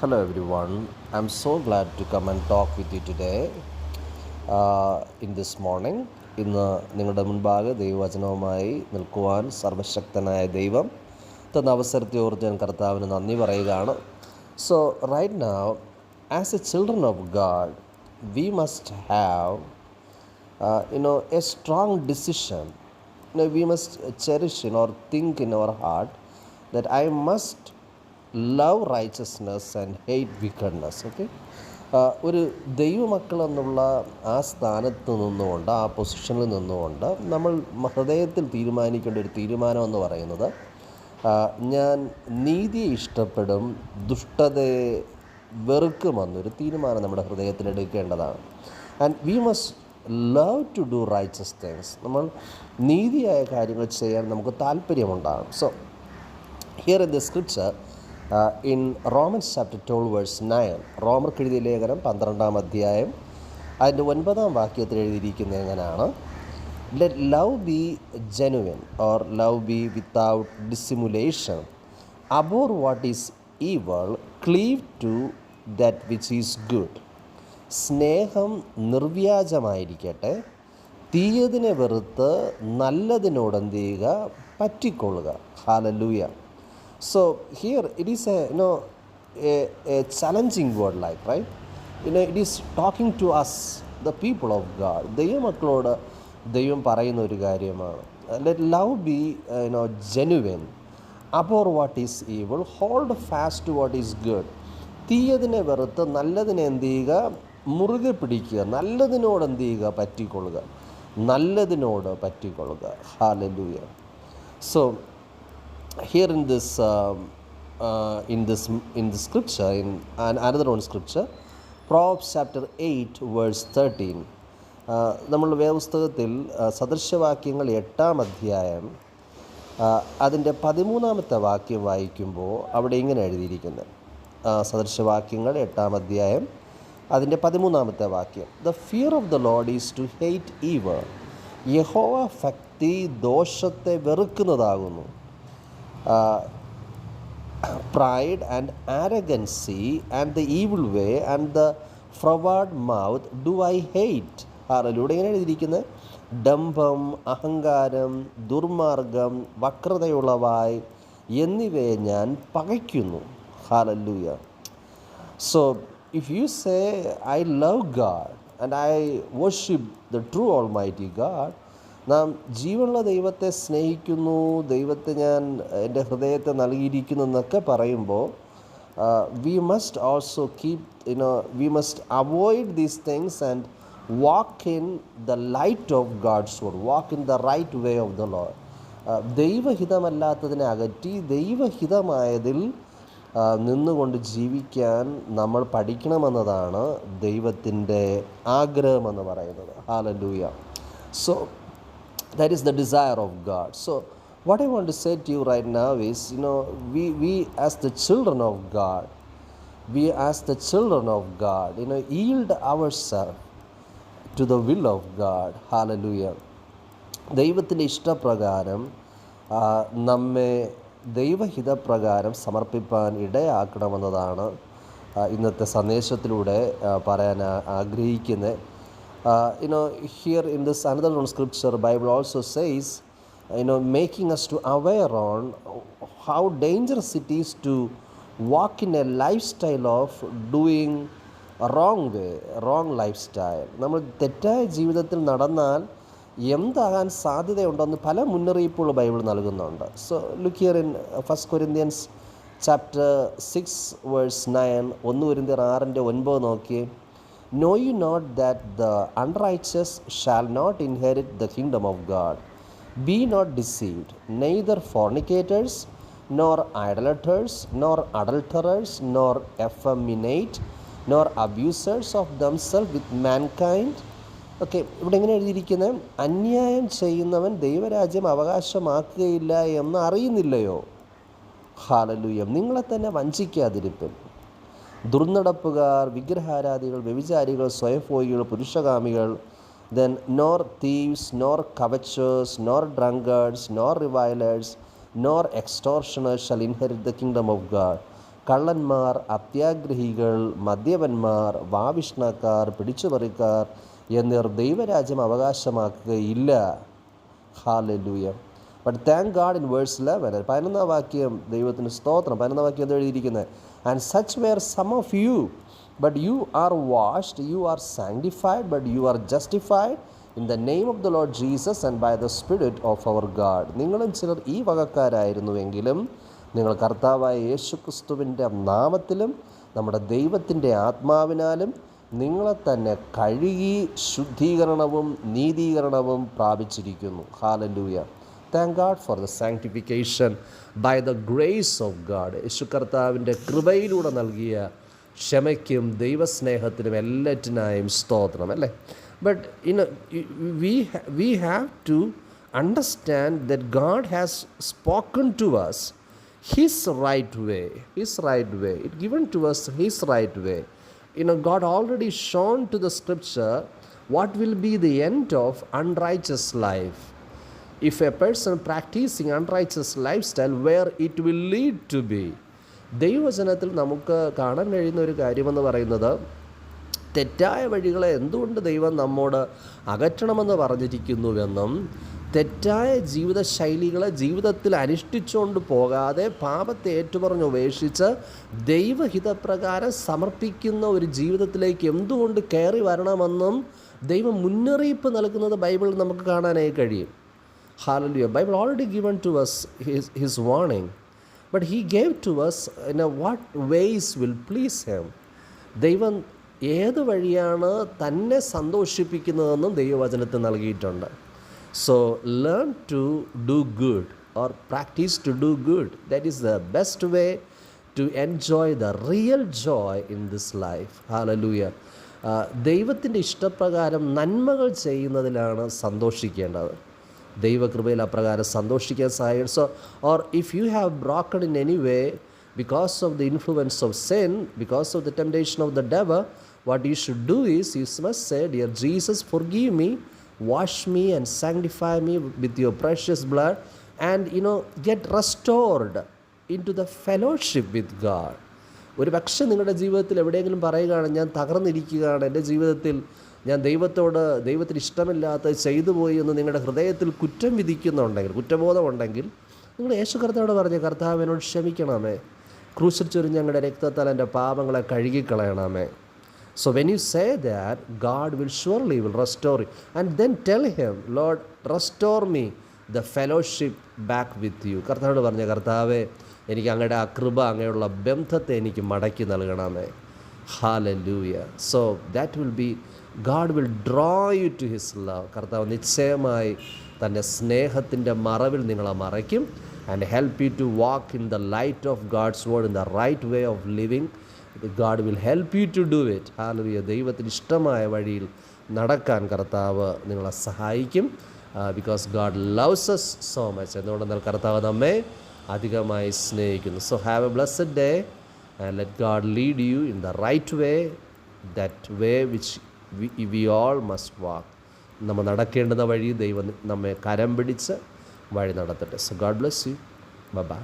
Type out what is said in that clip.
Hello everyone. I'm so glad to come and talk with you today in this morning. ഇന്ന് നിങ്ങളുടെ മുൻപാകെ ദൈവവചനവുമായി നിൽക്കുവാൻ സർവശക്തനായ ദൈവം തന്ന അവസരത്തെ ഓർത്ത് ഞാൻ കർത്താവിന് നന്ദി പറയുകയാണ്. So right now as a children of God we must have a strong decision. We must cherish or think in our heart that I must love righteousness and hate wickedness. Okay, ഒരു ദൈവമക്കൾ എന്നുള്ള ആ സ്ഥാനത്ത് നിന്നുകൊണ്ട്, ആ പൊസിഷനിൽ നിന്നുകൊണ്ട് നമ്മൾ ഹൃദയത്തിൽ തീരുമാനിക്കേണ്ട ഒരു തീരുമാനം എന്ന് പറയുന്നത്, ഞാൻ നീതിയെ ഇഷ്ടപ്പെടും, ദുഷ്ടതയെ വെറുക്കുമെന്നൊരു തീരുമാനം നമ്മുടെ ഹൃദയത്തിൽ എടുക്കേണ്ടതാണ്. And we must love to do righteous things. നമ്മൾ നീതിയായ കാര്യങ്ങൾ ചെയ്യാൻ നമുക്ക് താല്പര്യമുണ്ടാകും. So here in the scripture in Romans chapter 12 verse 9, റോമർക്ക് എഴുതിയ ലേഖനം 12-ാം അധ്യായം അതിൻ്റെ 9-ാം വാക്യത്തിൽ എഴുതിയിരിക്കുന്നത് എങ്ങനെയാണ്? Let love be genuine or love be without dissimulation, abhor what is evil, cleave to that which is good. സ്നേഹം നിർവ്യാജമായിരിക്കട്ടെ, തീയതിനെ വെറുത്ത് നല്ലതിനോട് എന്ത് ചെയ്യുക? പറ്റിക്കൊള്ളുക. Hallelujah. So here it is a challenging word, right? It is talking to us, the people of God. ദൈവമക്കളോട് ദൈവം പറയുന്ന ഒരു കാര്യമാണ്. Let love be genuine, abhor what is evil, hold fast to what is good. തീയതിനെ വെറുത്ത് നല്ലതിനെ എന്ത് ചെയ്യുക? മുറുകെ പിടിക്കുക. നല്ലതിനോട് എന്ത് ചെയ്യുക? പറ്റിക്കൊള്ളുക. നല്ലതിനോട് പറ്റിക്കൊള്ളുക. Hallelujah. So here in this scripture, in another one scripture, Proverbs chapter 8 verse 13, നമ്മൾ വേദപുസ്തകത്തിൽ സദൃശവാക്യങ്ങൾ 8-ാം അധ്യായം അതിൻ്റെ 13-ാമത്തെ വാക്യം വായിക്കുമ്പോൾ അവിടെ ഇങ്ങനെ എഴുതിയിരിക്കുന്നത്. സദൃശവാക്യങ്ങൾ 8-ാം അധ്യായം അതിൻ്റെ 13-ാമത്തെ വാക്യം, the fear of the Lord is to hate evil. യഹോവ ഭക്തി ദോഷത്തെ വെറുക്കുന്നതാകുന്നു. Pride and arrogancy and the evil way and the froward mouth do I hate. ഹാലലൂടെ ഇങ്ങനെ എഴുതിയിരിക്കുന്നത്, ഡംഭം, അഹങ്കാരം, ദുർമാർഗം, വക്രതയുള്ളവായ് എന്നിവയെ ഞാൻ പകയ്ക്കുന്നു. Hallelujah. So if you say I love God and I worship the true almighty God, നാം ജീവനുള്ള ദൈവത്തെ സ്നേഹിക്കുന്നു, ദൈവത്തെ ഞാൻ എൻ്റെ ഹൃദയത്തെ നൽകിയിരിക്കുന്നു എന്നൊക്കെ പറയുമ്പോൾ we must also we must avoid these things and walk in the light of God's word, walk in the right way of the Lord. ദൈവഹിതമല്ലാത്തതിനെ അകറ്റി ദൈവഹിതമായതിൽ നിന്നുകൊണ്ട് ജീവിക്കാൻ നമ്മൾ പഠിക്കണമെന്നതാണ് ദൈവത്തിൻ്റെ ആഗ്രഹമെന്ന് പറയുന്നത്. Hallelujah. So that is the desire of God. So what I want to say to you right now is, we as the children of God, yield ourselves to the will of God. Hallelujah. ദൈവത്തിൻ്റെ ഇഷ്ടപ്രകാരം നമ്മെ ദൈവഹിതപ്രകാരം സമർപ്പിപ്പാൻ ഇടയാക്കണമെന്നതാണ് ഇന്നത്തെ സന്ദേശത്തിലൂടെ പറയാൻ ആഗ്രഹിക്കുന്നത്. Here in this another one scripture, Bible also says, making us to aware on how dangerous it is to walk in a lifestyle of doing a wrong lifestyle. നമ്മൾ തെറ്റായ ജീവിതത്തിൽ നടന്നാൽ എന്താകാൻ സാധ്യതയുണ്ടെന്ന് പല മുന്നറിയിപ്പുകൾ ബൈബിൾ നൽകുന്നുണ്ട്. So look here in 1 Corinthians chapter 6 verse 9, 1 Corinthians 6:9 നോക്കിയേ. Know you not that the unrighteous shall not inherit the kingdom of God? Be not deceived, neither fornicators, nor idolaters, nor adulterers, nor effeminate, nor abusers of themselves with mankind. Okay, ഇവിടെ എങ്ങനെ എഴുതിയിരിക്കുന്നത്? അന്യായം ചെയ്യുന്നവൻ ദൈവരാജ്യം അവകാശമാക്കുകയില്ല എന്ന് അറിയുന്നില്ലയോ? Hallelujah. നിങ്ങളെ തന്നെ വഞ്ചിക്കാതിരിപ്പിൻ. ദുർനടപ്പുകാർ, വിഗ്രഹാരാധികൾ, വ്യഭിചാരികൾ, സ്വയംഭോഗികൾ, പുരുഷകാമികൾ, then nor thieves, nor covetous, nor drunkards, nor revilers, nor extortioners shall inherit the kingdom of God. കള്ളന്മാർ, അത്യാഗ്രഹികൾ, മദ്യപന്മാർ, വാവിഷ്ണക്കാർ, പിടിച്ചുപറിക്കാർ എന്നിവർ ദൈവരാജ്യം അവകാശമാക്കുകയില്ല. Hallelujah. But thank God in verse 11, 11 വാക്യം, ദൈവത്തിന് സ്തോത്രം. 11 വാക്യം എന്താ എഴുതിയിരിക്കുന്നത്? And such were some of you, but you are washed, you are sanctified, but you are justified in the name of the Lord Jesus and by the spirit of our God. നിങ്ങളും ചിലർ ഈ വകക്കാരായിരുന്നുവെങ്കിലും നിങ്ങൾ കർത്താവായ യേശുക്രിസ്തുവിൻ്റെ നാമത്തിലും നമ്മുടെ ദൈവത്തിൻ്റെ ആത്മാവിനാലും നിങ്ങളെ തന്നെ കഴുകി ശുദ്ധീകരണവും നീതീകരണവും പ്രാപിച്ചിരിക്കുന്നു. Hallelujah. Thank God for the sanctification by the grace of God. യേശു കർത്താവിൻ്റെ കൃപയിലൂടെ നൽകിയ ക്ഷമയ്ക്കും ദൈവസ്നേഹത്തിനും എല്ലാറ്റിനായും സ്തോത്രം, അല്ലേ? But we have to understand that God has spoken to us His right way. It given to us His right way. God already shown to the scripture what will be the end of unrighteous life. If a person practicing unrighteous lifestyle, where it will lead to be. ദൈവവചനത്തിൽ നമുക്ക് കാണാൻ കഴിയുന്ന ഒരു കാര്യമെന്ന് പറയുന്നത്, തെറ്റായ വഴികളെ എന്തുകൊണ്ട് ദൈവം നമ്മോട് അകറ്റണമെന്ന് പറഞ്ഞിരിക്കുന്നുവെന്നും തെറ്റായ ജീവിതശൈലികളെ ജീവിതത്തിൽ അനുഷ്ഠിച്ചുകൊണ്ട് പോകാതെ പാപത്തെ ഏറ്റുപറഞ്ഞ് ഉപേക്ഷിച്ച് ദൈവഹിതപ്രകാരം സമർപ്പിക്കുന്ന ഒരു ജീവിതത്തിലേക്ക് എന്തുകൊണ്ട് കയറി വരണമെന്നും ദൈവം മുന്നറിയിപ്പ് നൽകുന്നത് ബൈബിളിൽ നമുക്ക് കാണാനായി കഴിയും. Hallelujah. Bible already given to us his warning, but he gave to us what ways will please him. ദൈവം ഏത് വഴിയാണ് തന്നെ സന്തോഷിപ്പിക്കുന്നതെന്നും ദൈവവചനത്തിൽ നൽകിയിട്ടുണ്ട്. So learn to do good or practice to do good. That is the best way to enjoy the real joy in this life. Hallelujah. ദൈവത്തിൻ്റെ ഇഷ്ടപ്രകാരം നന്മകൾ ചെയ്യുന്നതിലാണ് സന്തോഷിക്കേണ്ടത്. ദൈവകൃപയിൽ അപ്രകാരം സന്തോഷിക്കാൻ സഹായിക്കും. So or if you have broken in any way because of the influence of sin, because of the temptation of the devil, what you should do is you must say, dear Jesus, forgive me, wash me and sanctify me with your precious blood, and get restored into the fellowship with God. ഒരു പക്ഷേ നിങ്ങളുടെ ജീവിതത്തിൽ എവിടെയെങ്കിലും പറയുകയാണ്, ഞാൻ തകർന്നിരിക്കുകയാണ്, എൻ്റെ ജീവിതത്തിൽ ഞാൻ ദൈവത്തിന് ഇഷ്ടമില്ലാത്ത ചെയ്തു പോയി എന്ന് നിങ്ങളുടെ ഹൃദയത്തിൽ കുറ്റം വിധിക്കുന്നുണ്ടെങ്കിൽ, കുറ്റബോധമുണ്ടെങ്കിൽ, നിങ്ങൾ യേശു കർത്താവോട് പറഞ്ഞ, കർത്താവ് എന്നോട് ക്ഷമിക്കണമേ, ക്രൂശിൽ ചൊരിഞ്ഞ് ഞങ്ങളുടെ രക്തത്താൽ എൻ്റെ പാപങ്ങളെ കഴുകിക്കളയണമേ. So when you say that, God will surely restore you. And then tell him, Lord, restore me the fellowship back with you. കർത്താവോട് പറഞ്ഞ, കർത്താവേ, എനിക്ക് അങ്ങയുടെ ആ കൃപ, അങ്ങയുള്ള ബന്ധത്തെ എനിക്ക് മടക്കി നൽകണമേ. Hallelujah. So that will be, God will draw you to his love. കർത്താവ് നിശ്ചയമായി തൻ്റെ സ്നേഹത്തിൻ്റെ മറവിൽ നിങ്ങളെ മറയ്ക്കും. And help you to walk in the light of God's word, in the right way of living. God will help you to do it. Hallelujah. ദൈവത്തിന് ഇഷ്ടമായ വഴിയിൽ നടക്കാൻ കർത്താവ് നിങ്ങളെ സഹായിക്കും. Because God loves us so much. എന്തുകൊണ്ടെന്നാൽ കർത്താവ് നമ്മെ അധികമായി സ്നേഹിക്കുന്നു. So have a blessed day and let God lead you in the right way, that way which we all must walk. നമ്മൾ നടക്കേണ്ടുന്ന വഴി ദൈവം നമ്മെ കരം പിടിച്ച് വഴി നടത്തട്ടെ. So God bless you. Bye bye.